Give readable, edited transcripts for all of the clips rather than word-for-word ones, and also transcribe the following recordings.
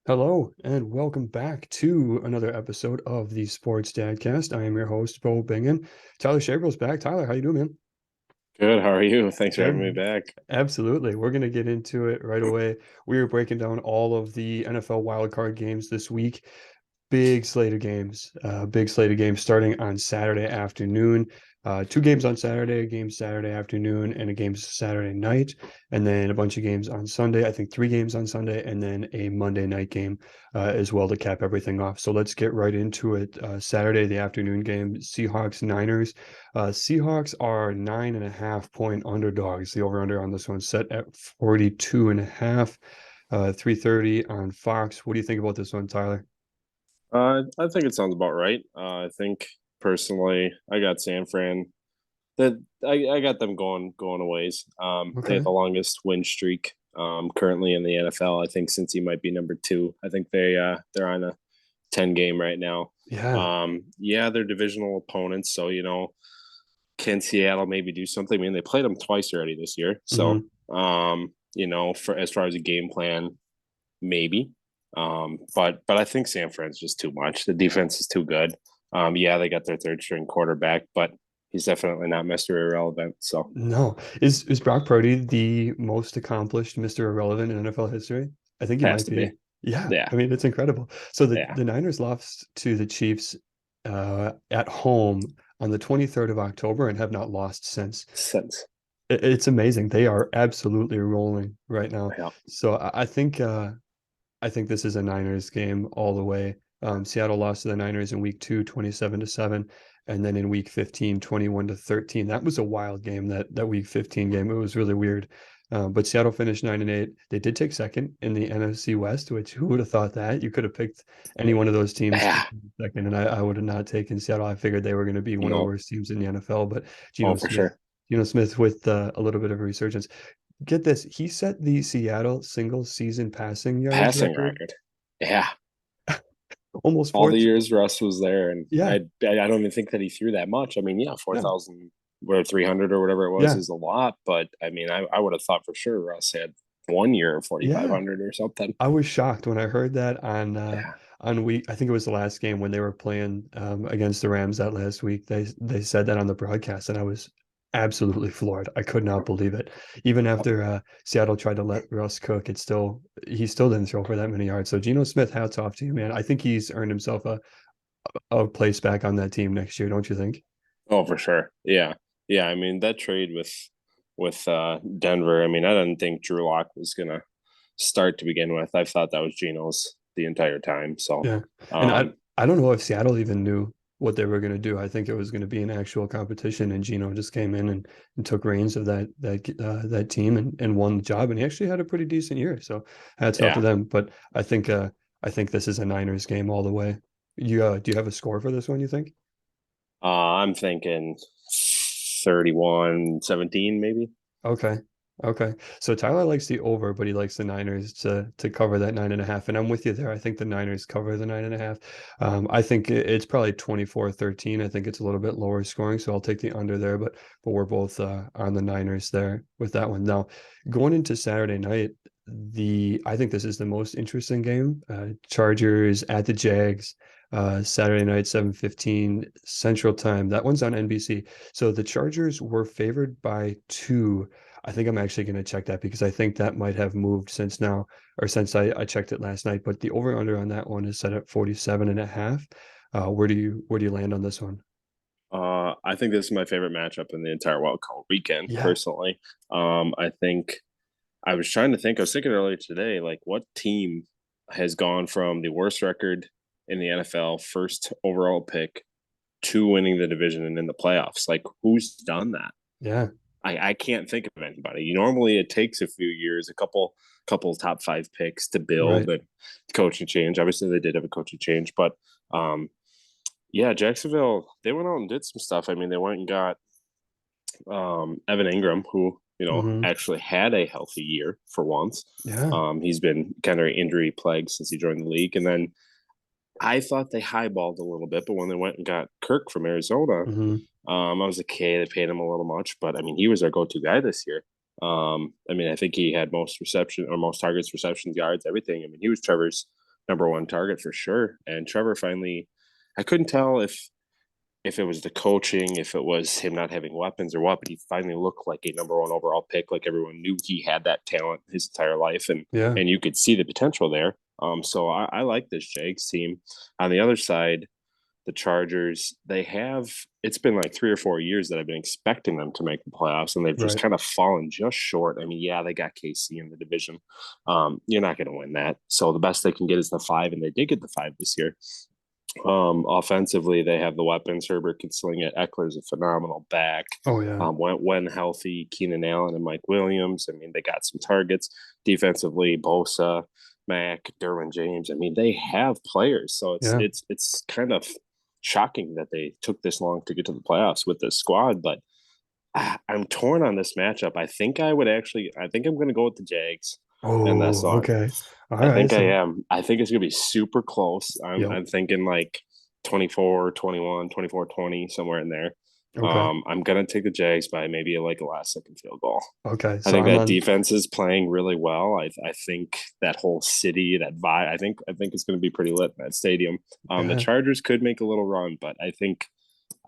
Hello and welcome back to another episode of the Sports Dadcast. I am your host, Bo Bingen. Tyler Scheberl's back. Tyler, how you doing, man? Good. How are you? Thanks for having me Good. back. Absolutely. We're going to get into it right away. We are breaking down all of the NFL wildcard games this week. Big slate of games starting on Saturday afternoon. Two games on Saturday, a game Saturday afternoon, and a game Saturday night, and then a bunch of games on Sunday. I think three games on Sunday, and then a Monday night game as well to cap everything off. So let's get right into it. Saturday, the afternoon game, Seahawks Niners. Seahawks are 9.5 point underdogs. The over/under on this one set at 42 and a half. 3:30 on Fox. What do you think about this one, Tyler? I think it sounds about right. I think personally, I got San Fran. That I got them going a ways. They have Okay. the longest win streak currently in the NFL. I think since he might be number two. I think they're on a 10 game right now. Yeah. Yeah, they're divisional opponents, so can Seattle maybe do something? I mean, they played them twice already this year, so Hmm. for as far as a game plan, maybe. But I think San Fran's just too much. The defense is too good. Yeah, they got their third string quarterback, but he's definitely not Mr. Irrelevant. So No. Is Brock Purdy the most accomplished Mr. Irrelevant in NFL history? I think he has might to be. be. Yeah. Yeah, I mean, it's incredible. So the, yeah. the Niners lost to the Chiefs at home on the 23rd of October and have not lost since. Sense. It's amazing. They are absolutely rolling right now. Yeah. So I think this is a Niners game all the way. Seattle lost to the Niners in week two, 27-7, and then in week 15, 21-13. That was a wild game, that week 15 game. It was really weird. But Seattle finished 9-8. They did take second in the NFC West, which who would have thought that? You could have picked any one of those teams to Yeah. finish second, and I would have not taken Seattle. I figured they were going to be one of the No. worst teams in the NFL, but Oh, Geno for Smith. sure. Geno Smith with a little bit of a resurgence. Get this, he set the Seattle single season passing yards Passing record record. Yeah. almost All the 14. years Russ was there, and Yeah, I don't even think that he threw that much. I mean, yeah, four no, thousand or 300 or whatever it was yeah, is a lot, but I mean, I would have thought for sure Russ had 1 year of yeah. 4,500 or something. I was shocked when I heard that Yeah. on week. I think it was the last game when they were playing against the Rams that last week. They said that on the broadcast, and I was absolutely floored. I could not believe it. Even after Seattle tried to let Russ cook, he still didn't throw for that many yards. So Geno Smith, hats off to you, man. I think he's earned himself a place back on that team next year, don't you think? Oh, for sure. Yeah. Yeah. I mean, that trade with Denver, I mean, I didn't think Drew Lock was gonna start to begin with. I thought that was Geno's the entire time. So Yeah. And um I don't know if Seattle even knew what they were going to do. I think it was going to be an actual competition, and Gino just came in and took reins of that team and won the job. And he actually had a pretty decent year. So hats off to yeah. them. But I think this is a Niners game all the way. Do you have a score for this one, you think? I'm thinking 31-17 maybe. Okay. Okay. So Tyler likes the over, but he likes the Niners to cover that 9.5. And I'm with you there. I think the Niners cover the 9.5. I think it's probably 24-13. I think it's a little bit lower scoring, so I'll take the under there, but we're both on the Niners there with that one. Now, going into Saturday night, the I think this is the most interesting game. Chargers at the Jags, Saturday night, 7:15 Central Time. That one's on NBC. So the Chargers were favored by two. I think I'm actually going to check that because I think that might have moved since now or since I checked it last night. But the over under on that one is set at 47 and a half. Where do you land on this one? I think this is my favorite matchup in the entire Wild Card weekend, Yeah. personally. I think I was trying to think, I was thinking earlier today, like what team has gone from the worst record in the NFL, first overall pick, to winning the division and in the playoffs? Like who's done that? Yeah. I can't think of anybody. Normally it takes a few years, a couple top five picks to build Right. and coaching change. Obviously they did have a coaching change, but yeah, Jacksonville, they went out and did some stuff. I mean, they went and got Evan Ingram, who Hmm. actually had a healthy year for once. Yeah. He's been kind of injury plagued since he joined the league, and then I thought they highballed a little bit, but when they went and got Kirk from Arizona, Hmm. I was like, okay, they paid him a little much, but I mean, he was our go-to guy this year. I mean, I think he had most reception or most targets, receptions, yards, everything. I mean, he was Trevor's number one target for sure. And Trevor finally, I couldn't tell if it was the coaching, if it was him not having weapons or what, but he finally looked like a number one overall pick. Like everyone knew he had that talent his entire life, Yeah, and you could see the potential there. So I like this Jags team. On the other side, the Chargers, they have it's been like 3 or 4 years that I've been expecting them to make the playoffs, and they've just right. kind of fallen just short. I mean, yeah, they got KC in the division. You're not going to win that. So the best they can get is the 5, and they did get the 5 this year. Offensively, they have the weapons. Herbert can sling it. Eckler's a phenomenal back. Oh yeah, When healthy, Keenan Allen and Mike Williams. I mean, they got some targets. Defensively, Bosa, Mack, Derwin James. I mean, they have players. So it's yeah. it's it's kind of shocking that they took this long to get to the playoffs with this squad. But I'm torn on this matchup. I think I'm going to go with the Jags in this Oh, one. okay. All I right. think I So, am. I think it's going to be super close. yep. I'm thinking like 24-21, 24-20, somewhere in there. Okay. I'm going to take the Jags by maybe like a last second field goal. Okay. I So think I'm that on. defense is playing really well. I think that whole city, that vibe, I think it's going to be pretty lit in that stadium. The Yeah. Chargers could make a little run, but I think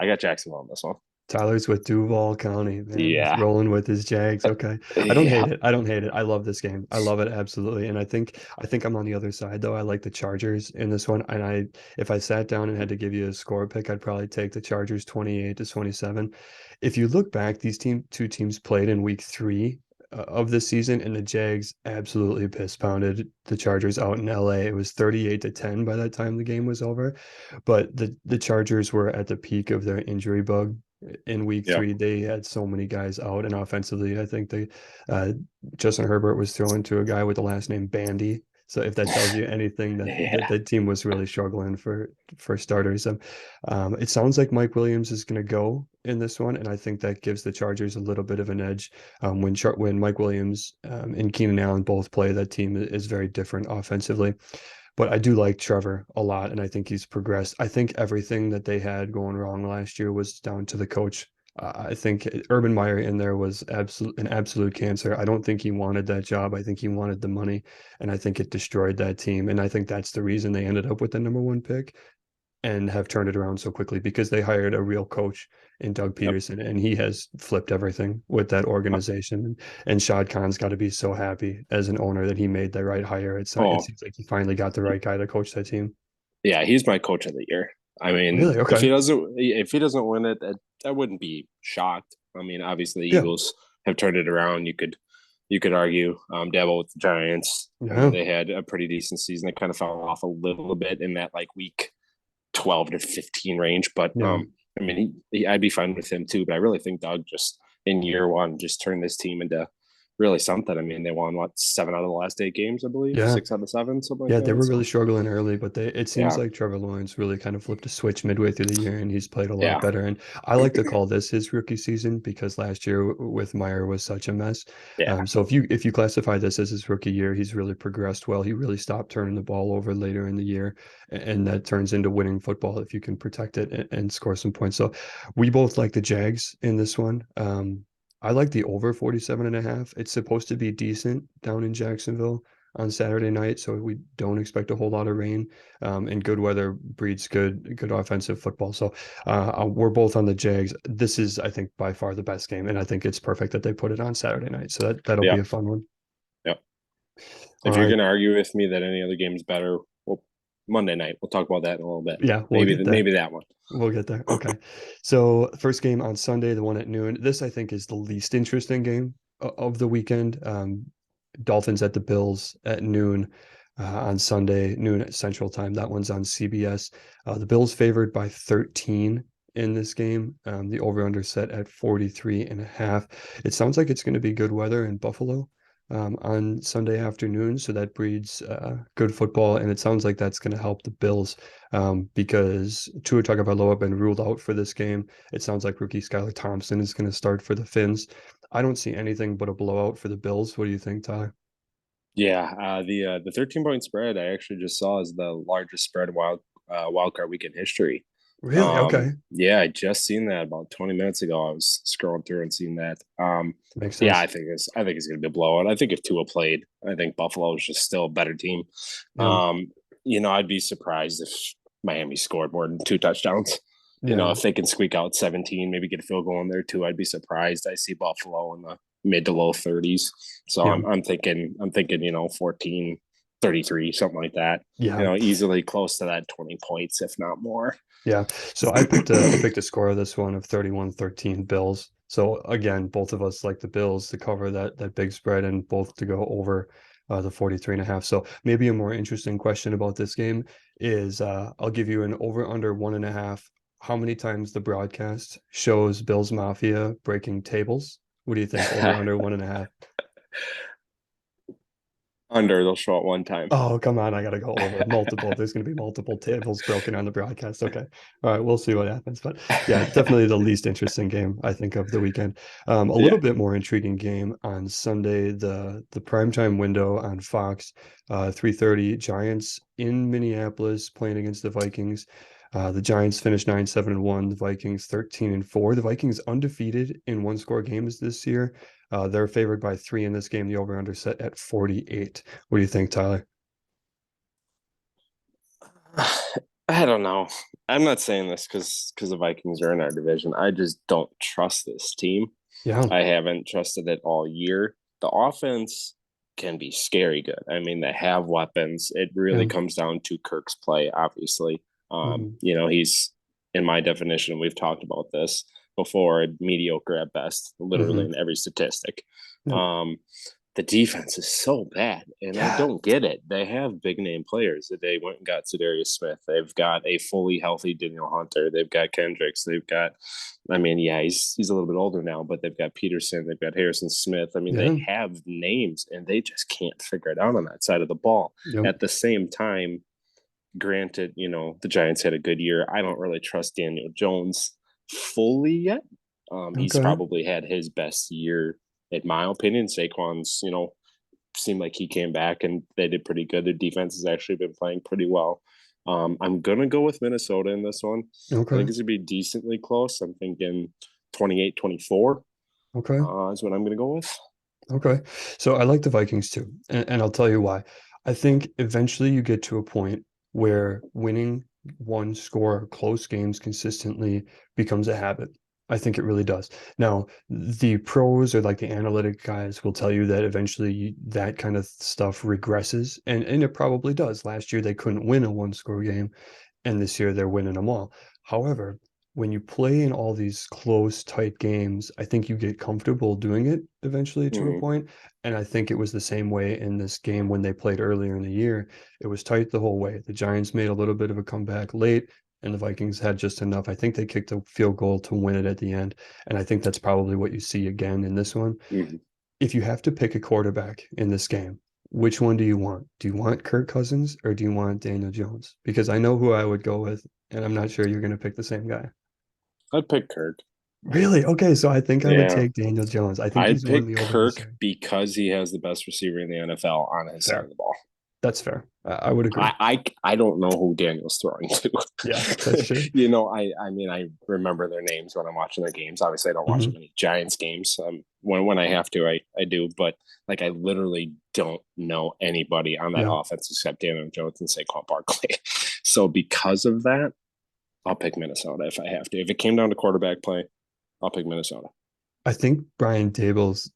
I got Jacksonville on this one. Tyler's with Duval County, man. He's Yeah. rolling with his Jags. Okay. I don't hate Yeah. it. I don't hate it. I love this game. I love it absolutely. And I think I'm on the other side though. I like the Chargers in this one. And if I sat down and had to give you a score pick, I'd probably take the Chargers 28-27. If you look back, these two teams played in week 3 of the season, and the Jags absolutely piss pounded the Chargers out in LA. It was 38-10 by that time the game was over. But the Chargers were at the peak of their injury bug in week Yeah. 3. They had so many guys out, and offensively, I think uh, Justin Herbert was throwing to a guy with the last name Bandy. So if that tells you anything, that Yeah. the team was really struggling for starters. It sounds like Mike Williams is going to go in this one, and I think that gives the Chargers a little bit of an edge. When Mike Williams and Keenan Allen both play, that team is very different offensively. But I do like Trevor a lot, and I think he's progressed. I think everything that they had going wrong last year was down to the coach. I think Urban Meyer in there was an absolute cancer. I don't think he wanted that job. I think he wanted the money, and I think it destroyed that team. And I think that's the reason they ended up with the number one pick and have turned it around so quickly, because they hired a real coach in Doug Yep. Peterson, and he has flipped everything with that organization. And Shad Khan's got to be so happy as an owner that he made the right hire. It Oh, seems like he finally got the right guy to coach that team. yeah, he's my coach of the year. I mean, Really? Okay. if he doesn't win it, I wouldn't be shocked. I mean, obviously the Yeah. Eagles have turned it around. You could argue Dabble with the Giants. I mean, Yeah. they had a pretty decent season. They kind of fell off a little bit in that like week 12 to 15 range, but Yeah. I mean, I'd be fine with him too. But I really think Doug just in year one just turned this team into really something. I mean, they won what 7 out of the last 8 games, I believe, Yeah. 6 out of 7, something like Yeah, they that. were really So struggling early, but it seems yeah, like Trevor Lawrence really kind of flipped a switch midway through the year, and he's played a lot yeah, better. And I like to call this his rookie season, because last year with Meyer was such a mess. yeah, So if you classify this as his rookie year, he's really progressed well. He really stopped turning the ball over later in the year, and that turns into winning football if you can protect it and score some points. So we both like the Jags in this one. I like the over 47.5. It's supposed to be decent down in Jacksonville on Saturday night, so we don't expect a whole lot of rain. And good weather breeds good offensive football. So we're both on the Jags. This is, I think, by far the best game, and I think it's perfect that they put it on Saturday night. So that'll yeah, be a fun one. yeah. All If you're right, gonna argue with me that any other game is better, well, Monday night. We'll talk about that in a little bit. yeah, we'll get there. Maybe that one. We'll get there. Okay. So first game on Sunday, the one at noon. This I think is the least interesting game of the weekend. Dolphins at the Bills at noon on Sunday, noon at Central Time. That one's on CBS. The Bills favored by 13 in this game. The over-under set at 43.5. It sounds like it's going to be good weather in Buffalo on Sunday afternoon, so that breeds good football, and it sounds like that's going to help the Bills because Tua Tagovailoa been ruled out for this game. It sounds like rookie Skylar Thompson is going to start for the Finns. I don't see anything but a blowout for the Bills. What do you think, Ty? Yeah, the 13-point spread I actually just saw is the largest spread wild card weekend history. Really? Okay. Yeah, I just seen that about 20 minutes ago. I was scrolling through and seeing that. Makes Yeah, sense. I think it's gonna be a blowout. I think if Tua played, I think Buffalo is just still a better team. Yeah. Um, I'd be surprised if Miami scored more than 2 touchdowns. Yeah, If they can squeak out 17, maybe get a field goal in there too, I'd be surprised. I see Buffalo in the mid to low 30s. So yeah, I'm thinking, 14, 33, something like that. yeah. Easily close to that 20 points, if not more. Yeah. So I picked a score of this one of 31-13 Bills. So again, both of us like the Bills to cover that big spread and both to go over the 43 and a half. So maybe a more interesting question about this game is I'll give you an over under 1.5. How many times the broadcast shows Bills Mafia breaking tables? What do you think? Over under 1.5? Under, they'll show it one time. Oh, come on. I gotta go over multiple. There's gonna be multiple tables broken on the broadcast. Okay. All right, we'll see what happens. But yeah, definitely the least interesting game, I think, of the weekend. A Yeah. little bit more intriguing game on Sunday, the primetime window on Fox, 3:30, Giants in Minneapolis playing against the Vikings. The Giants finished 9-7-1, the Vikings 13-4. The Vikings undefeated in one score games this year. They're favored by 3 in this game. The over-under set at 48. What do you think, Tyler? I don't know. I'm not saying this because the Vikings are in our division. I just don't trust this team. Yeah, I haven't trusted it all year. The offense can be scary good. I mean, they have weapons. It really yeah, comes down to Kirk's play, obviously. mhm, He's in my definition, we've talked about this before, mediocre at best, literally mhm, in every statistic. yep, Um, the defense is so bad, and I yeah, don't get it. They have big name players. They went and got Za'Darius Smith. They've got a fully healthy Daniel Hunter. They've got Kendricks. They've got, I mean, yeah, he's a little bit older now, but they've got Peterson. They've got Harrison Smith. I mean, they yeah, have names, and they just can't figure it out on that side of the ball. yep, At the same time, granted, the Giants had a good year. I don't really trust Daniel Jones fully yet. He's okay, probably had his best year, in my opinion. Saquon's, seemed like he came back and they did pretty good. Their defense has actually been playing pretty well. I'm going to go with Minnesota in this one. I okay, think it's going to be decently close. I'm thinking 28-24 okay, is what I'm going to go with. okay. So I like the Vikings too, and I'll tell you why. I think eventually you get to a point where winning one score close games consistently becomes a habit. I think it really does. Now, the pros or like the analytic guys will tell you that eventually that kind of stuff regresses, and it probably does. Last year they couldn't win a one score game, and this year they're winning them all. However, when you play in all these close, tight games, I think you get comfortable doing it eventually to a Mm-hmm. point. And I think it was the same way in this game when they played earlier in the year. It was tight the whole way. The Giants made a little bit of a comeback late, and the Vikings had just enough. I think they kicked a field goal to win it at the end. And I think that's probably what you see again in this one. Mm-hmm. If you have to pick a quarterback in this game, which one do you want? Do you want Kirk Cousins or do you want Daniel Jones? Because I know who I would go with, and I'm not sure you're going to pick the same guy. I'd pick Kirk. Really? Okay, so I think I would Yeah. take Daniel Jones. I think I'd he's won pick me over this Kirk year. because he has the best receiver in the NFL on his side of Fair. the ball. That's fair. I would agree. I don't know who Daniel's throwing Yeah, that's to. true. I mean, I remember their names when I'm watching their games. Obviously, I don't watch Mhm. many Giants games. When I have to, I do. But like, I literally don't know anybody on that Yeah. offense except Daniel Jones and Saquon Barkley. So because of that, I'll pick Minnesota if I have to. If it came down to quarterback play, I'll pick Minnesota. I think Brian Dable's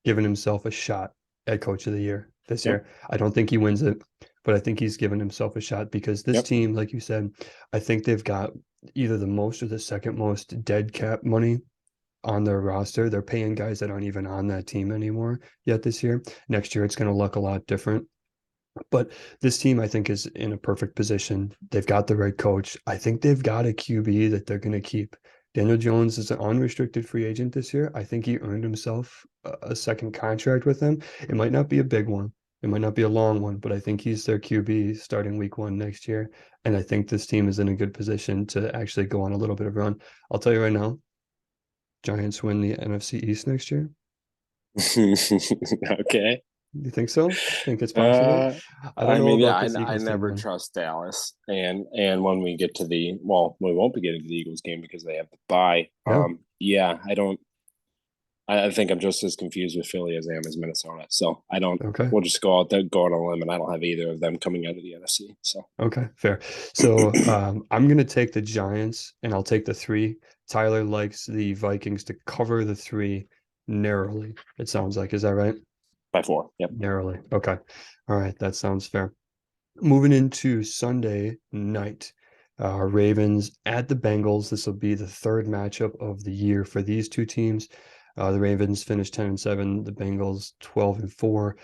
given himself a shot at Coach of the Year this Yep. year. I don't think he wins it, but I think he's given himself a shot because this Yep. team, like you said, I think they've got either the most or the second most dead cap money on their roster. They're paying guys that aren't even on that team anymore yet this year. Next year, it's going to look a lot different. But this team, I think, is in a perfect position. They've got the right coach. I think they've got a QB that they're going to keep. Daniel Jones is an unrestricted free agent this year. I think he earned himself a second contract with them. It might not be a big one. It might not be a long one, but I think he's their QB starting week 1 next year. And I think this team is in a good position to actually go on a little bit of run. I'll tell you right now, Giants win the NFC East next year. Okay. You think so? Think it's possible? Uh, I don't I know mean, yeah, about I, this I Eagles team, never man. trust Dallas, and when we get to we won't be getting to the Eagles game because they have to bye. Yeah. Yeah, I don't. I think I'm just as confused with Philly as I am as Minnesota. So I don't. Okay. We'll just go out there, go on a limb, and I don't have either of them coming out of the NFC. So Okay, fair. So I'm gonna take the Giants and I'll take the three. Tyler likes the Vikings to cover the three narrowly, it sounds like. Is that right? by 4. Yep. Narrowly. Okay. All right, that sounds fair. Moving into Sunday night, Ravens at the Bengals. This will be the third matchup of the year for these two teams. The Ravens finished 10-7, the Bengals 12-4.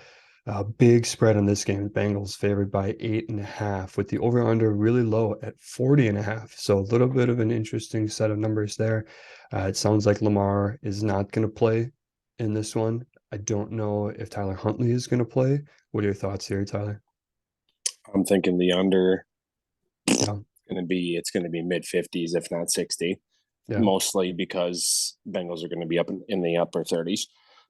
Big spread on this game. Bengals favored by 8.5, with the over/under really low at 40.5. So a little bit of an interesting set of numbers there. It sounds like Lamar is not going to play in this one. I don't know if Tyler Huntley is going to play. What are your thoughts here, Tyler? I'm thinking the under Yeah, it's going to be mid 50s, if not 60, yeah. mostly because Bengals are going to be up in the upper 30s.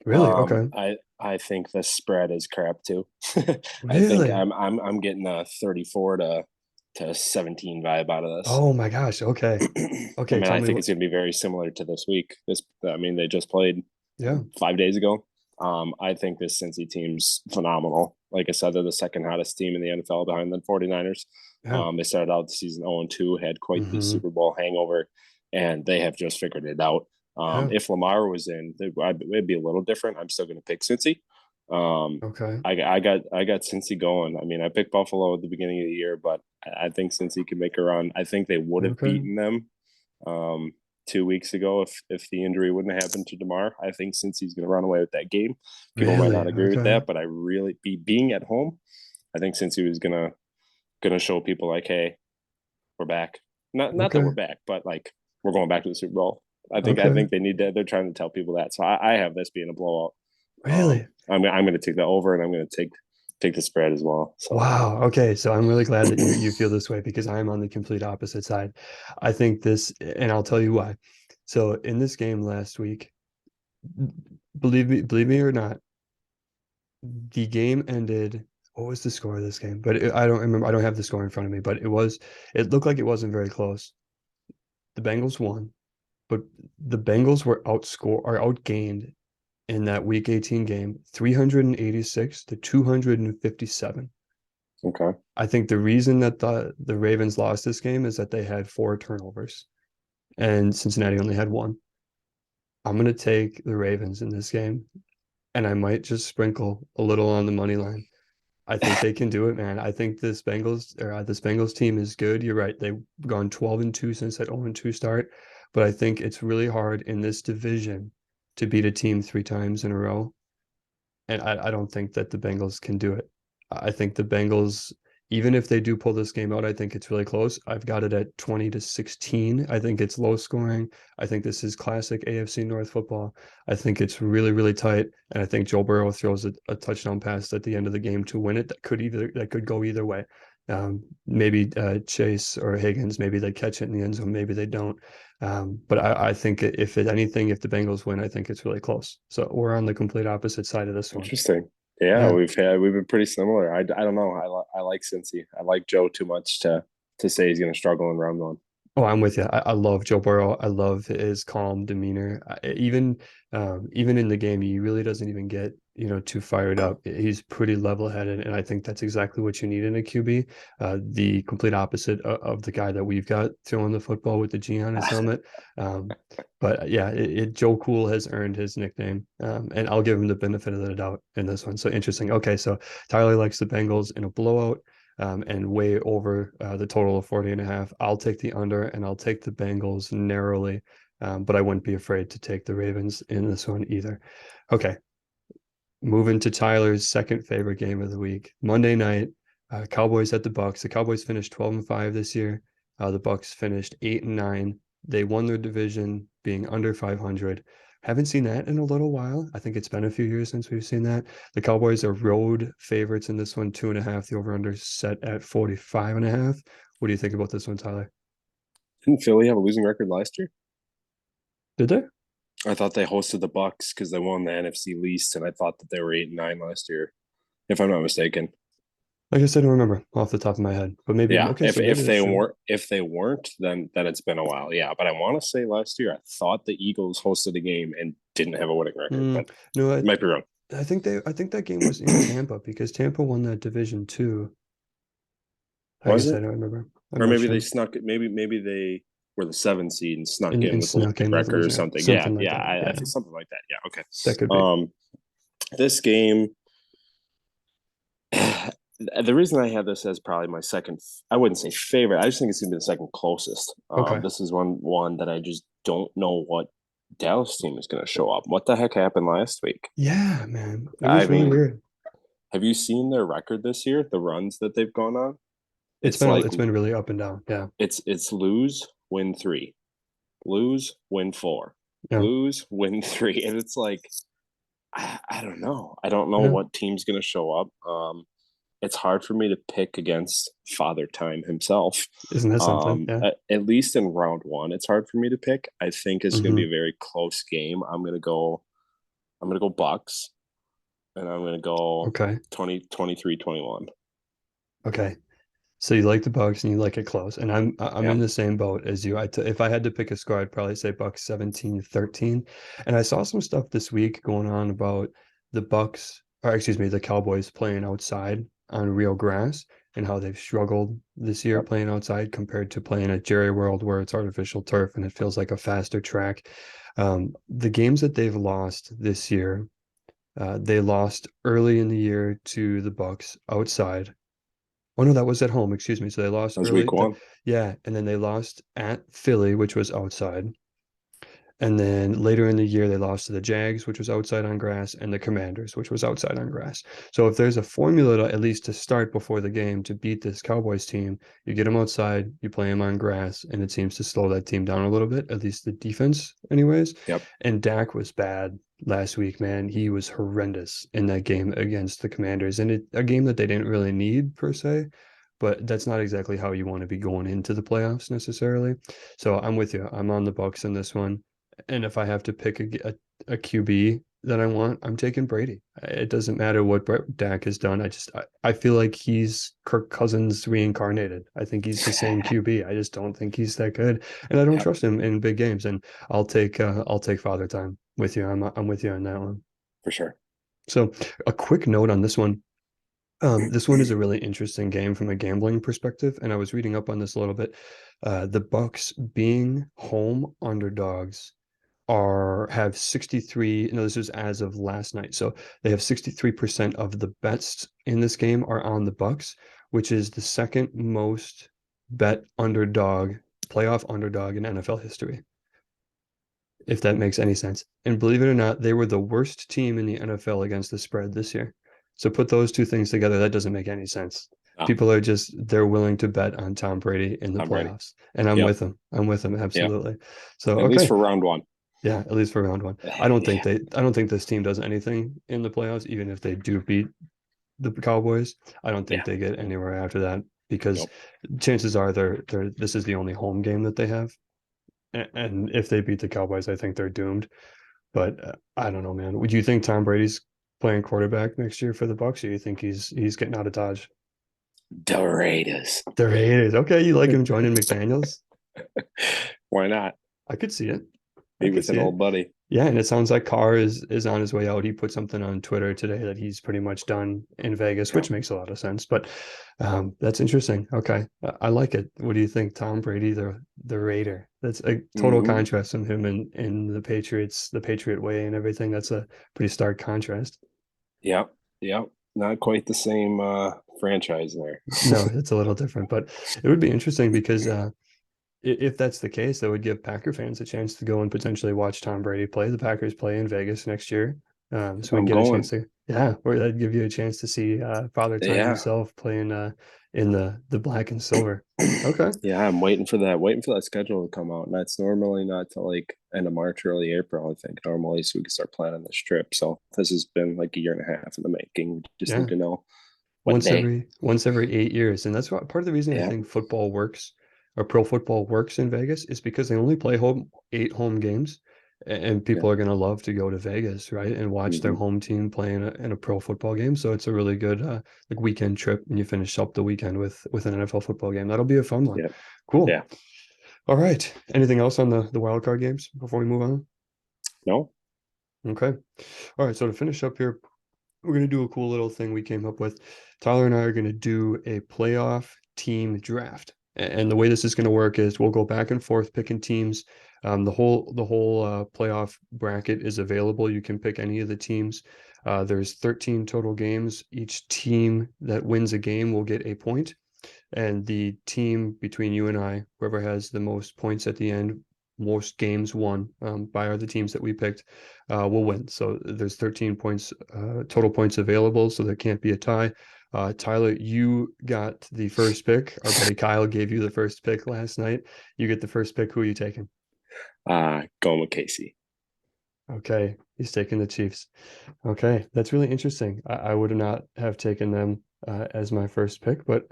Really? Okay. I think the spread is crap too. I think Really? I'm getting a 34 to 17 vibe out of this. Oh my gosh. Okay. I Okay. mean, Tell I me think what. it's going to be very similar to this week. I mean, they just played Yeah. 5 days ago. I think this Cincy team's phenomenal. Like I said, they're the second hottest team in the NFL behind the 49ers. Yeah. They started out the season 0-2, had quite the Hmm. Super Bowl hangover, and they have just figured it out. Yeah. If Lamar was in, it'd be a little different. I'm still going to pick Cincy. Um, Okay. I got Cincy going. I mean, I picked Buffalo at the beginning of the year, but I think Cincy can make a run. I think they would have Okay. beaten them um, 2 weeks ago if the injury wouldn't have happened to Demar. I think since he's going to run away with that game, people might Really? not agree with Okay. that, but I really being at home. I think since he was gonna show people like, hey, we're back. Not that we're Okay. back, but like we're going back to the Super Bowl. I Okay. think they need to. They're trying to tell people that. So I have this being a blowout. Really? I'm going to take the over, and I'm going to take the spread as well. So Wow. Okay. So I'm really glad that you feel this way because I'm on the complete opposite side. I think this, and I'll tell you why. So in this game last week, believe me or not, the game ended. What was the score of this game? But I don't remember. I don't have the score in front of me, but it looked like it wasn't very close. The Bengals won, but the Bengals were outscored or outgained in that week 18 game, 386 to 257. okay, I think the reason that the Ravens lost this game is that they had four turnovers and Cincinnati only had one. I'm going to take the Ravens in this game, and I might just sprinkle a little on the money line. I think they can do it, man. I think this Bengals team is good. You're right. They've gone 12-2 since that 0-2 start, but I think it's really hard in this division to beat a team three times in a row. And I don't think that the Bengals can do it. I think the Bengals, even if they do pull this game out, I think it's really close. I've got it at 20-16. I think it's low scoring. I think this is classic AFC North football. I think it's really, really tight. And I think Joe Burrow throws a touchdown pass at the end of the game to win it. That could go either way. Maybe Chase or Higgins, maybe they catch it in the end zone, maybe they don't. But I think anything, if the Bengals win, I think it's really close. So we're on the complete opposite side of this one. interesting. Yeah, Yeah. we've been pretty similar. I don't know. I like Cincy. I like Joe too much to say he's going to struggle in round one. Oh, I'm with you. I love Joe Burrow. I love his calm demeanor. Even in the game, he really doesn't even get, too fired up. He's pretty level-headed, and I think that's exactly what you need in a QB. The complete opposite of the guy that we've got throwing the football with the G on his helmet. Um, but yeah, Joe Cool has earned his nickname, and I'll give him the benefit of the doubt in this one. So interesting. Okay, so Tyler likes the Bengals in a blowout and way over the total of 40.5. I'll take the under and I'll take the Bengals narrowly, but I wouldn't be afraid to take the Ravens in this one either. Okay, moving to Tyler's second favorite game of the week, Monday night, Cowboys at the Bucks. The Cowboys finished 12-5 this year. The Bucks finished 8-9. They won their division, being under 500. Haven't seen that in a little while. I think it's been a few years since we've seen that. The Cowboys are road favorites in this one, 2.5. The over/under set at 45.5. What do you think about this one, Tyler? Didn't Philly have a losing record last year? Did they? I thought they hosted the Bucks because they won the NFC least, and I thought that they were 8-9 last year, if I'm not mistaken. I guess I don't remember off the top of my head, but maybe Yeah, okay, so maybe that's true. if they weren't, then it's been a while. Yeah, but I want to say last year I thought the Eagles hosted a game and didn't have a winning record, but No, might be wrong. I think that game was in Tampa because Tampa won that division too. I Was guess I it? don't remember. I'm Or not maybe they sure. snuck it. Maybe they were the 7 seed and snuck in And with a snuck losing in with record or losing something. Yeah, something like yeah, that. I Yeah, think something like that. Yeah, okay. that could be. Um, this game, the reason I have this as probably my second, I wouldn't say favorite. I just think it's gonna be the second closest. Okay. This is one that I just don't know what Dallas team is gonna show up. What the heck happened last week? Yeah, man. It I was really mean, weird. have you seen their record this year? The runs that they've gone on. It's like It's been really up and down. Yeah. it's lose, win three, lose, win four, Yeah. lose, win three, and it's like I don't know. I don't know Yeah. what team's going to show up. It's hard for me to pick against Father Time himself. Isn't that something? Yeah. At least in round one, it's hard for me to pick. I think it's going to be Hmm. a very close game. I'm going to go Bucks, and I'm going to go Okay. 20, 23, 21. Okay. So you like the Bucks and you like it close. And I'm Yeah, in the same boat as you. If I had to pick a score, I'd probably say Bucks 17-13. And I saw some stuff this week going on about the Bucks, or excuse me, the Cowboys playing outside on real grass and how they've struggled this year yep. playing outside compared to playing at Jerry World where it's artificial turf and it feels like a faster track. The games that they've lost this year, they lost early in the year to the Bucks outside. Oh no, that was at home. Excuse me. So they lost That was early. week one. Yeah, and then they lost at Philly, which was outside. And then later in the year, they lost to the Jags, which was outside on grass, and the Commanders, which was outside on grass. So if there's a formula to, at least to start before the game to beat this Cowboys team, you get them outside, you play them on grass, and it seems to slow that team down a little bit, at least the defense, anyways. Yep. And Dak was bad last week, man. He was horrendous in that game against the Commanders, and a game that they didn't really need per se. But that's not exactly how you want to be going into the playoffs necessarily. So I'm with you. I'm on the Bucks in this one. And if I have to pick a QB that I want, I'm taking Brady. It doesn't matter what Dak has done. I feel like he's Kirk Cousins reincarnated. I think he's the same QB. I just don't think he's that good, and I don't Yep, trust him in big games. And I'll take Father Time with you. I'm with you on that one. for sure. So a quick note on this one. This one is a really interesting game from a gambling perspective, and I was reading up on this a little bit. The Bucks being home underdogs are have 63, no, this is as of last night, so they have 63% of the bets in this game are on the Bucks, which is the second most bet underdog, playoff underdog in NFL history, if that makes any sense. And believe it or not, they were the worst team in the NFL against the spread this year. So put those two things together, that doesn't make any sense. Oh, People are just they're willing to bet on Tom Brady in the I'm ready. playoffs, and I'm Yep. with them. I'm with them Yep. absolutely. So At least okay, for round one. yeah, at least for round one. Yeah. I don't think this team does anything in the playoffs, even if they do beat the Cowboys. I don't think Yeah. they get anywhere after that because Nope. chances are they're this is the only home game that they have. And if they beat the Cowboys, I think they're doomed. But I don't know, man. Would you think Tom Brady's playing quarterback next year for the Bucks, or you think he's getting out of Dodge? The Raiders. The Raiders. Okay, you like him joining McDaniels? Why not? I could see it. I Be could with an see it. old buddy. Yeah, and it sounds like Carr is on his way out. He put something on Twitter today that he's pretty much done in Vegas, Yeah. which makes a lot of sense. But that's interesting. Okay, I like it. What do you think, Tom Brady, the Raider? That's a total Mm-hmm. contrast from him in the Patriots, the Patriot way, and everything. That's a pretty stark contrast. Yep. Yep. Not quite the same franchise there. No, it's a little different, but it would be interesting because if that's the case, that would give Packer fans a chance to go and potentially watch Tom Brady play. The Packers play in Vegas next year, so we I'm get a chance going. to, yeah, or that'd give you a chance to see Father Time Yeah. himself playing in the black and silver. Okay, Yeah, I'm waiting for that schedule to come out. And that's normally not till like end of March, early April, I think, normally, so we can start planning this trip. So this has been like a year and a half in the making. We just yeah, need to know what day. once every 8 years, and that's what part of the reason I Yeah. think football works or pro football works in Vegas is because they only play home 8 home games, and Yeah. people are going to love to go to Vegas, right, and watch their Hmm. home team play in a pro football game. So it's a really good like weekend trip, and you finish up the weekend with an NFL football game. That'll be a fun one. Yeah. Cool. Yeah. All right. Anything else on the wild card games before we move on? No. Okay. All right. So to finish up here, we're going to do a cool little thing we came up with. Tyler and I are going to do a playoff team draft. And the way this is going to work is we'll go back and forth picking teams. The whole playoff bracket is available. You can pick any of the teams. There's 13 total games. Each team that wins a game will get a point, and the team between you and I, whoever has the most points at the end, most games won by the teams that we picked, will win. So there's 13 points, total points available, so there can't be a tie. Tyler, you got the first pick. Our buddy Kyle gave you the first pick last night. You get the first pick. Who are you taking? Going with Casey. Okay, he's taking the Chiefs. Okay, that's really interesting. I would not have taken them as my first pick, but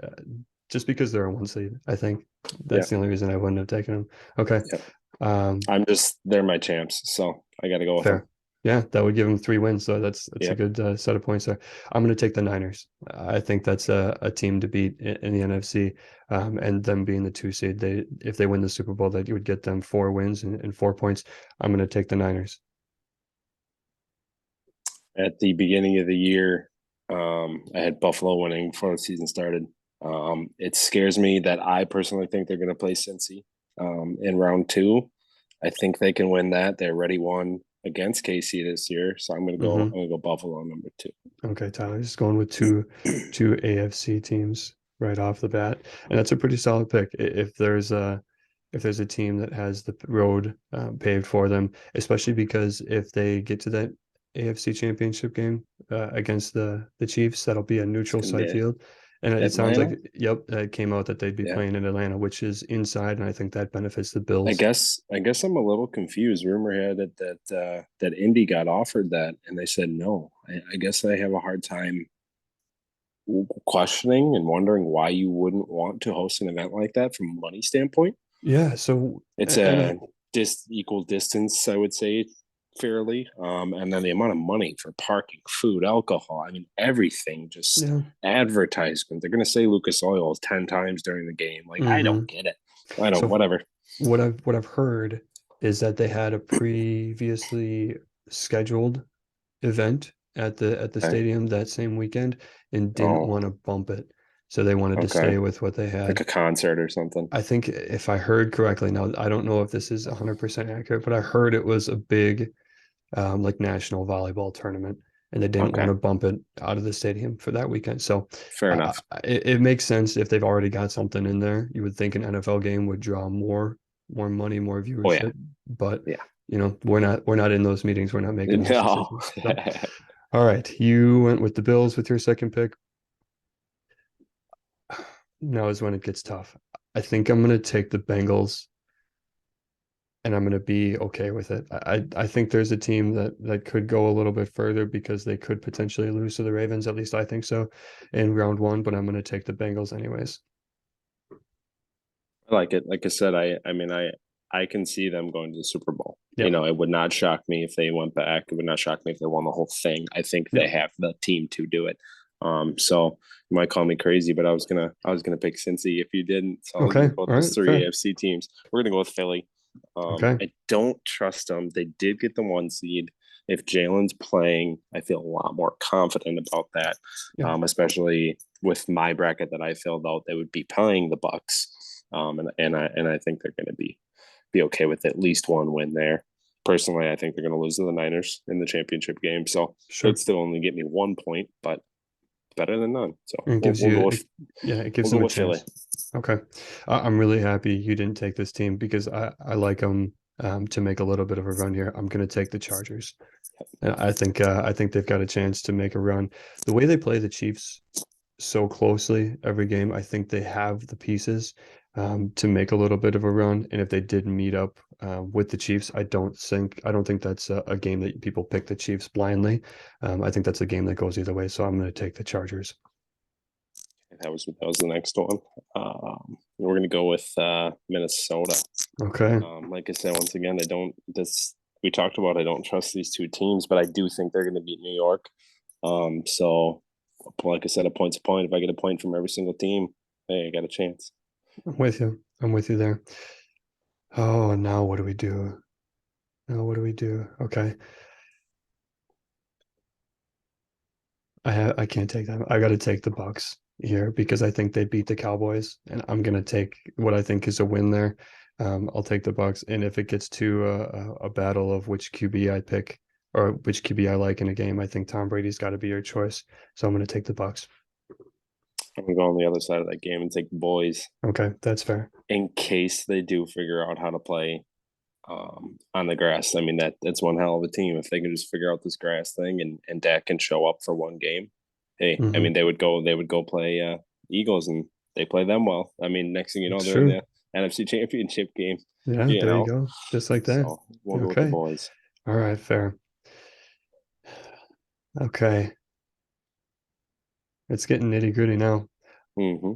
just because they're a one seed, I think Yeah. that's the only reason I wouldn't have taken them. Okay, Yeah. um, They're my champs, so I got to go with them. fair. Yeah, that would give them 3 wins, so that's a Yep. good set of points there. I'm going to take the Niners. I think that's a team to beat in the NFC, and them being the 2 seed, they if they win the Super Bowl, that you would get them 4 wins and 4 points. I'm going to take the Niners. At the beginning of the year, I had Buffalo winning before the season started. It scares me that I personally think they're going to play Cincy in round two. I think they can win that. They already won against KC this year, so I'm going to go. I'm Hmm. going to go Buffalo number two. Okay, Tyler, just going with two AFC teams right off the bat, and that's a pretty solid pick. If there's a team that has the road paved for them, especially because if they get to that AFC Championship game against the Chiefs, that'll be a It's neutral going to site be field, and it sounds like Atlanta. yep, it came out that they'd be Yeah. playing in Atlanta, which is inside, and I think that benefits the I Bills. guess I guess I'm a little confused. Rumor had it that Indy got offered that, and they said no. I guess I have a hard time questioning and wondering why you wouldn't want to host an event like that from a money standpoint. Yeah, so It's and I a equal distance, I would say, fairly. And then the amount of money for parking, food, alcohol. I mean, everything. Just yeah. advertisement. They're gonna say Lucas Oil 10 times during the game. Like I Hmm. don't get it. I don't. So Whatever. what I've heard is that they had a previously scheduled event at the Okay. stadium that same weekend and didn't Oh, want to bump it. So they wanted to okay. stay with what they Like had. a concert or something. I think if I heard correctly, now I don't know if this is 100% accurate, but I heard it was a big like national volleyball tournament, and they didn't want Okay. to bump it out of the stadium for that weekend. So Fair enough. it makes sense if they've already got something in there. You would think an NFL game would draw more money, more Oh yeah. viewership, but Yeah. we're not in those meetings. We're not making those No. decisions. So, all right, you went with the Bills with your second pick. Now is when it gets tough. I think I'm going to take the Bengals, and I'm going to be okay with it. I think there's a team that could go a little bit further because they could potentially lose to the Ravens. At least I think so in round one, but I'm going to take the Bengals anyways. I like it. Like I said, I mean I can see them going to the Super Bowl. You Yep. know, it would not shock me if they went back. It would not shock me if they won the whole thing. I think they Yep. have the team to do it. So you might call me crazy, but I was gonna pick Cincy if you didn't. So I was Okay. gonna go with All those right. three Fair. AFC teams. We're gonna go with Philly. Okay. I don't trust them. They did get the one seed. If Jalen's playing, I feel a lot more confident about that. Yeah. Especially with my bracket that I filled out, they would be playing the Bucks. And I think they're going to be okay with at least one win there. Personally, I think they're going to lose to the Niners in the championship game, so Sure. it'd still only get me 1 point, but better than none. So And it we'll gives we'll go you, with yeah, it gives we'll go them a with Philly. chance. Okay. I'm really happy you didn't take this team because I like them to make a little bit of a run here. I'm going to take the Chargers. And I think they've got a chance to make a run. The way they play the Chiefs so closely every game, I think they have the pieces to make a little bit of a run. And if they did meet up with the Chiefs, I don't think that's a game that people pick the Chiefs blindly. I think that's a game that goes either way. So I'm going to take the Chargers. That was the next one. We're going to go with Minnesota. Okay. Like I said, once again, I don't this we talked about, I don't trust these two teams, but I do think they're going to beat New York. So like I said, a point's a point. If I get a point from every single team, hey, I got a chance. I'm with you. I'm with you there. Oh, now what do we do? Now what do we do? Okay. I can't take that. I got to take the Bucks here because I think they beat the Cowboys, and I'm gonna take what I think is a win there. I'll take the Bucks, and if it gets to a battle of which QB I pick or which QB I like in a game, I think Tom Brady's got to be your choice. So I'm gonna take the Bucks. I'm going to go on the other side of that game and take the boys Okay, that's fair. in case they do figure out how to play on the grass. I mean, that's one hell of a team. If they can just figure out this grass thing and Dak can show up for one game, hey, I mean, Hmm. they would go play Eagles and they play them well. I mean, next thing you know, It's they're in true. the NFC Championship game, Yeah, you there you know. go. Just like that. So we'll go with the Okay. boys. All right, fair. Okay. It's getting nitty gritty now. Mm-hmm.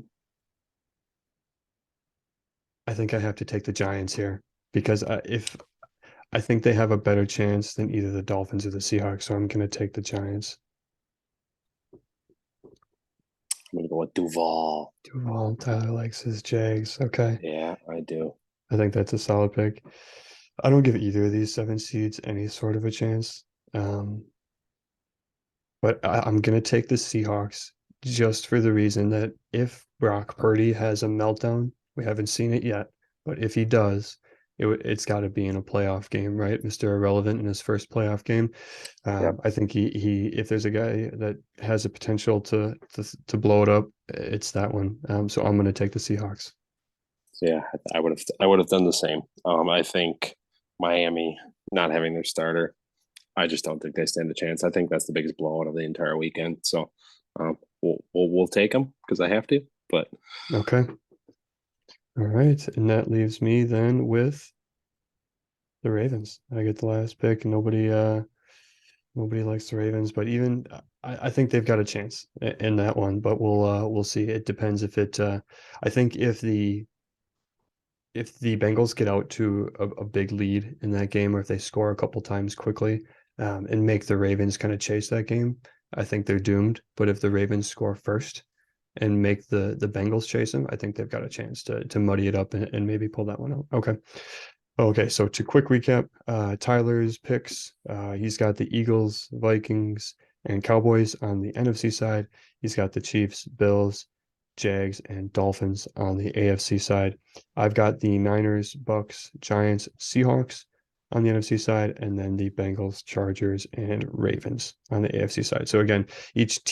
I think I have to take the Giants here because if I think they have a better chance than either the Dolphins or the Seahawks, so I'm going to take the Giants. I'm gonna go with Duval. Duval, Tyler likes his Jags. Okay. Yeah, I do. I think that's a solid pick. I don't give either of these seven seeds any sort of a chance. Um, but I'm going to take the Seahawks just for the reason that if Brock Purdy has a meltdown, we haven't seen it yet, but if he does, it's got to be in a playoff game, right? Mr. Irrelevant in his first playoff game. Yep. I think he if there's a guy that has a potential to blow it up, it's that one. So I'm going to take the Seahawks. Yeah, I would have done the same. I think Miami not having their starter, I just don't think they stand a chance. I think that's the biggest blowout of the entire weekend. So we'll take them because I have to. But Okay. All right. And that leaves me then with the Ravens. I get the last pick. Nobody likes the Ravens, but even I think they've got a chance in that one. But we'll see. It depends if it. I think if the Bengals get out to a big lead in that game, or if they score a couple times quickly, and make the Ravens kind of chase that game, I think they're doomed. But if the Ravens score first and make the Bengals chase them, I think they've got a chance to muddy it up and maybe pull that one out. Okay. Okay, so to quick recap, Tyler's picks, he's got the Eagles, Vikings, and Cowboys on the NFC side. He's got the Chiefs, Bills, Jags, and Dolphins on the AFC side. I've got the Niners, Bucks, Giants, Seahawks on the NFC side, and then the Bengals, Chargers, and Ravens on the AFC side. So again, each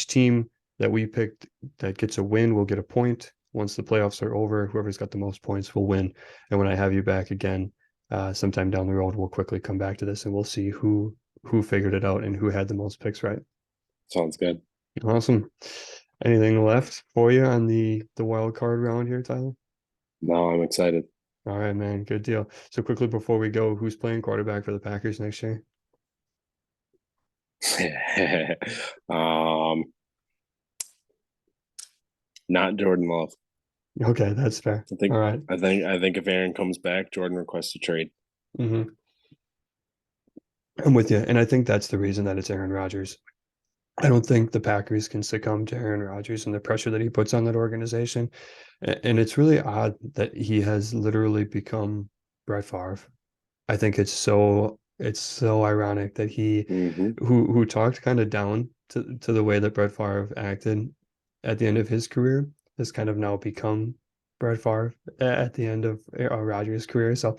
team that we picked that gets a win will get a point. Once the playoffs are over, whoever's got the most points will win. And when I have you back again, sometime down the road, we'll quickly come back to this and we'll see who figured it out and who had the most picks right. sounds good. Awesome. Anything left for you on the wild card round here, Tyler? Now I'm excited. All right, man. Good deal. So quickly before we go, who's playing quarterback for the Packers next year? um, not Jordan Love. Okay, that's fair. I think All right. I think if Aaron comes back, Jordan requests a trade. Mm-hmm. I'm with you. And I think that's the reason that it's Aaron Rodgers. I don't think the Packers can succumb to Aaron Rodgers and the pressure that he puts on that organization. And it's really odd that he has literally become Brett Favre. I think it's so ironic that he Mm-hmm. who talked kind of down to the way that Brett Favre acted at the end of his career has kind of now become Brett Favre at the end of Rodgers' career. So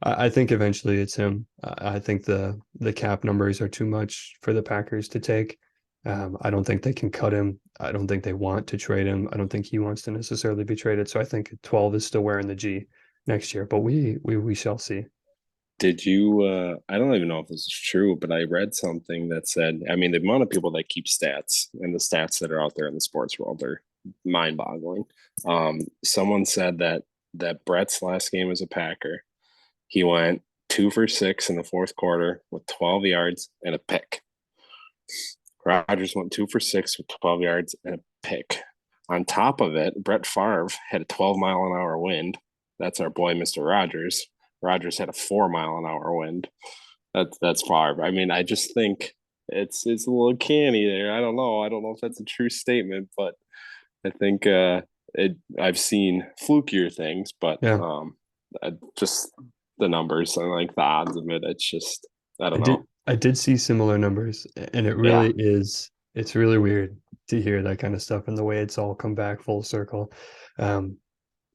I think eventually it's him. I think the cap numbers are too much for the Packers to take. I don't think they can cut him. I don't think they want to trade him. I don't think he wants to necessarily be traded. So I think 12 is still wearing the G next year, but we shall see. Did you? I don't even know if this is true, but I read something that said, I mean, the amount of people that keep stats and the stats that are out there in the sports world are mind-boggling. Someone said that Brett's last game as a Packer, he went 2 for 6 in the fourth quarter with 12 yards and a pick. Rodgers went 2 for 6 with 12 yards and a pick. On top of it, Brett Favre had a 12-mile-an-hour wind. That's our boy, Mr. Rogers. Rogers had a 4-mile-an-hour wind. That's far. I mean, I just think it's a little canny there. I don't know. I don't know if that's a true statement, but I think I've seen flukier things, but Yeah. just the numbers and like the odds of it, it's just I I don't did know. I did see similar numbers, and it Yeah, really is it's really weird to hear that kind of stuff and the way it's all come back full circle. Um,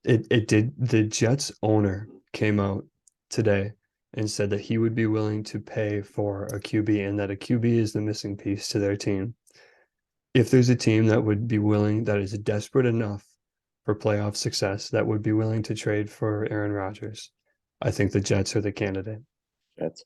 it did the Jets owner came out today and said that he would be willing to pay for a QB and that a QB is the missing piece to their team. If there's a team that would be willing, that is desperate enough for playoff success, that would be willing to trade for Aaron Rodgers, I think the Jets are the candidate. that's.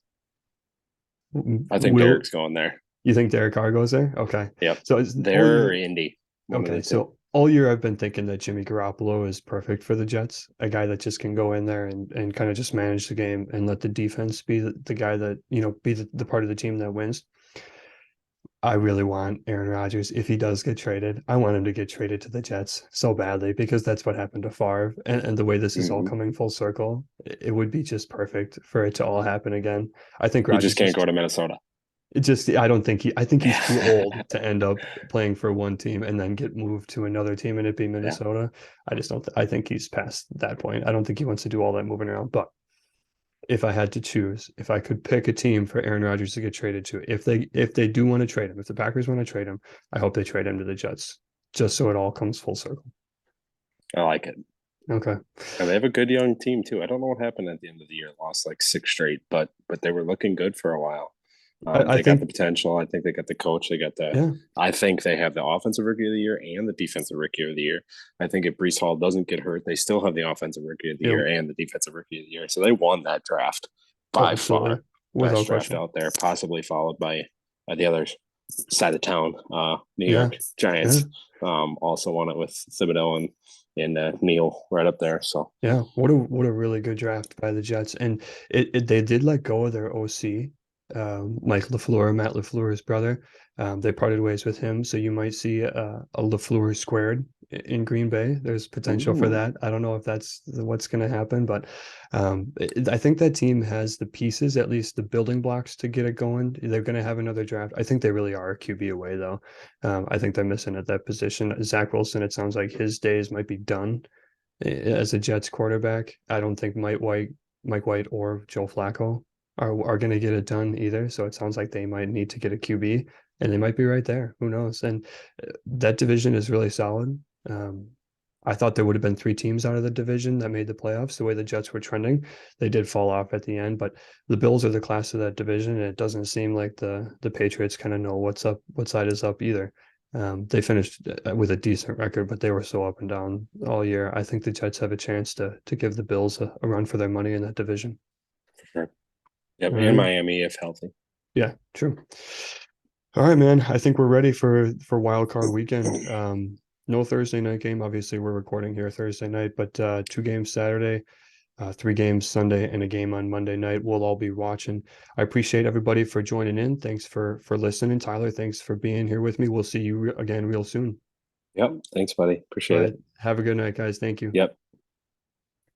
I think Will Derek's going there. you think Derek Carr goes there? Okay. Yep, So it's all there or year. Indy, one of Okay. the two. So all year I've been thinking that Jimmy Garoppolo is perfect for the Jets, a guy that just can go in there and kind of just manage the game and let the defense be the guy that, be the part of the team that wins. I really want Aaron Rodgers, if he does get traded, I want him to get traded to the Jets so badly because that's what happened to Favre. And the way this is all Mm-hmm. coming full circle, it would be just perfect for it to all happen again. I think He just Rodgers can't is go to Minnesota. it just I don't think I think he's too old Yeah, to end up playing for one team and then get moved to another team and it be yeah. Minnesota. I just don't I think he's past that point. I don't think he wants to do all that moving around. But if I had to choose, if I could pick a team for Aaron Rodgers to get traded to, if they do want to trade him, if the Packers want to trade him, I hope they trade him to the Jets, just so it all comes full circle. I like it. Okay. And they have a good young team too. I don't know what happened at the end of the year. Lost like six straight, but they were looking good for a while. I They got the think potential. I think they got the coach. They got the. yeah, I think they have the offensive rookie of the year and the defensive rookie of the year. I think if Brees Hall doesn't get hurt, they still have the offensive rookie of the yeah, year and the defensive rookie of the year. So they won that draft oh, by absolutely. far. Without Best draft question. out there, possibly followed by the other side of town, New Yeah. York Yeah. Giants. Also won it with Thibodeau and Neal right up there. So Yeah, what a really good draft by the Jets, and they did let go of their OC, Mike LaFleur, Matt LaFleur's brother. They parted ways with him, so you might see a LaFleur squared in Green Bay. There's potential for ooh, that. I don't know if that's what's going to happen, but I think that team has the pieces, at least the building blocks to get it going. They're going to have another draft. I think they really are a QB away, though. I think they're missing at that position. Zach Wilson, it sounds like his days might be done as a Jets quarterback. I don't think Mike White or Joe Flacco are going to get it done either. So it sounds like they might need to get a QB, and they might be right there. Who knows? And that division is really solid. I thought there would have been three teams out of the division that made the playoffs. The way the Jets were trending, they did fall off at the end, but the Bills are the class of that division, and it doesn't seem like the Patriots kind of know what's up, what side is up either. They finished with a decent record, but they were so up and down all year. I think the Jets have a chance to give the Bills a run for their money in that division. for sure. Yep, All and right. Miami if healthy. Yeah, true. All right, man. I think we're ready for wild card weekend. No Thursday night game. Obviously, we're recording here Thursday night, but two games Saturday, three games Sunday, and a game on Monday night. We'll all be watching. I appreciate everybody for joining in. Thanks for listening, Tyler. Thanks for being here with me. We'll see you again real soon. Yep. Thanks, buddy. All Appreciate right. it. Have a good night, guys. Thank you. Yep.